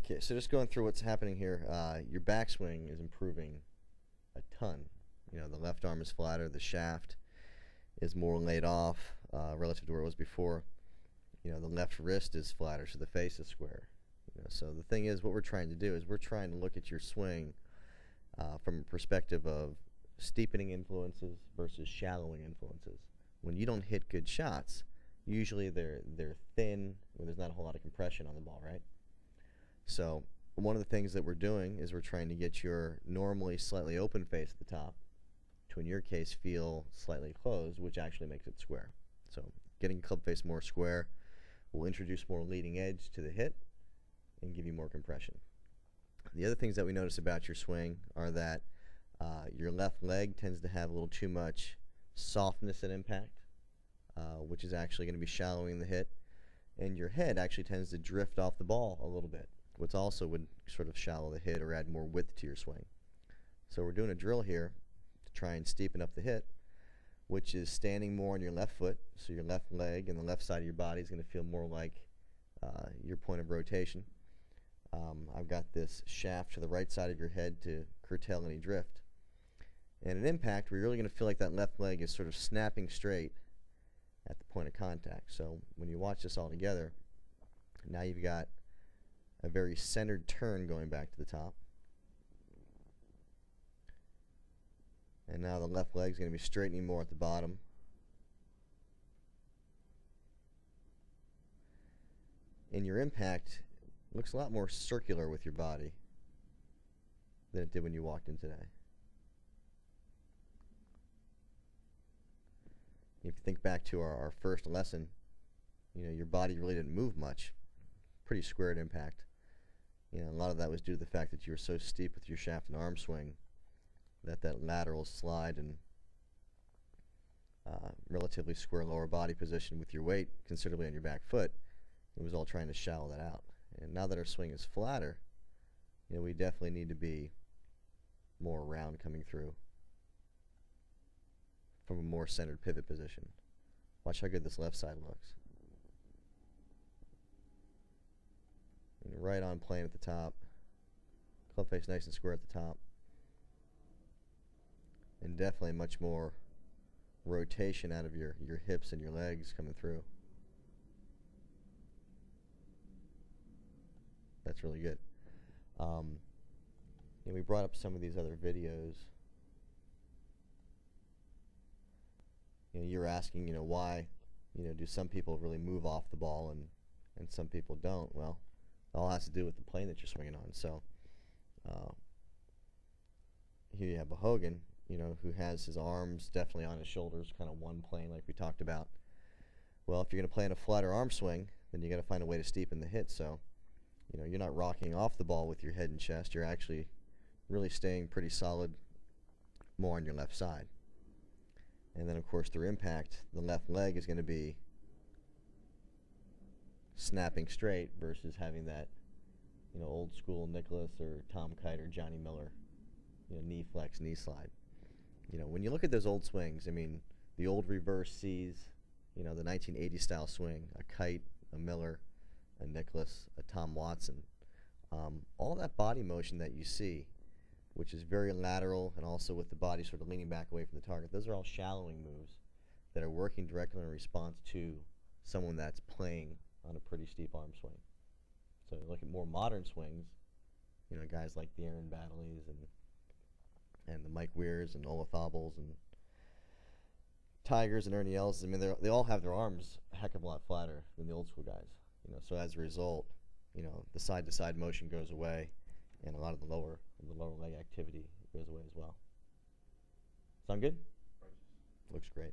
Okay, so just going through what's happening here, your backswing is improving a ton. You know, the left arm is flatter, the shaft is more laid off relative to where it was before. You know, the left wrist is flatter, so the face is square. You know, so the thing is, what we're trying to do is we're trying to look at your swing from a perspective of steepening influences versus shallowing influences. When you don't hit good shots, usually they're thin, where there's not a whole lot of compression on the ball, right? So one of the things that we're doing is we're trying to get your normally slightly open face at the top to, in your case, feel slightly closed, which actually makes it square. So getting club face more square will introduce more leading edge to the hit and give you more compression. The other things that we notice about your swing are that your left leg tends to have a little too much softness at impact, which is actually going to be shallowing the hit, and your head actually tends to drift off the ball a little bit, which also would sort of shallow the hit or add more width to your swing. So we're doing a drill here to try and steepen up the hit, which is standing more on your left foot, so your left leg and the left side of your body is going to feel more like your point of rotation. I've got this shaft to the right side of your head to curtail any drift. And at impact, we're really going to feel like that left leg is sort of snapping straight at the point of contact. So when you watch this all together, now you've got a very centered turn going back to the top. And now the left leg is going to be straightening more at the bottom. And your impact looks a lot more circular with your body than it did when you walked in today. If you think back to our first lesson, you know, your body really didn't move much. Pretty square at impact. You know, a lot of that was due to the fact that you were so steep with your shaft and arm swing that lateral slide and relatively square lower body position with your weight considerably on your back foot, it was all trying to shallow that out. And now that our swing is flatter, you know, we definitely need to be more round coming through from a more centered pivot position. Watch how good this left side looks. And right on plane at the top. Club face nice and square at the top. And definitely much more rotation out of your hips and your legs coming through. That's really good. And we brought up some of these other videos. You know, you're asking, you know, why, you know, do some people really move off the ball and some people don't? Well, it all has to do with the plane that you're swinging on. So here you have PaperHogan, you know, who has his arms definitely on his shoulders, kind of one plane like we talked about. Well, if you're going to play in a flatter arm swing, then you got to find a way to steepen the hit. So, you know, you're not rocking off the ball with your head and chest. You're actually really staying pretty solid more on your left side. And then, of course, through impact, the left leg is going to be snapping straight versus having that, you know, old school Nicholas or Tom Kite or Johnny Miller, you know, knee flex, knee slide. You know, when you look at those old swings, I mean, the old reverse C's, you know, the 1980 style swing, a Kite, a Miller, a Nicholas, a Tom Watson, all that body motion that you see, which is very lateral and also with the body sort of leaning back away from the target, those are all shallowing moves that are working directly in response to someone that's playing on a pretty steep arm swing. So look at more modern swings, you know, guys like the Aaron Baddelys and the Mike Weirs and Olaf Abels and Tigers and Ernie Els. I mean, they all have their arms a heck of a lot flatter than the old school guys. You know, so as a result, you know, the side-to-side motion goes away, and a lot of the lower leg activity goes away as well. Sound good? Looks great.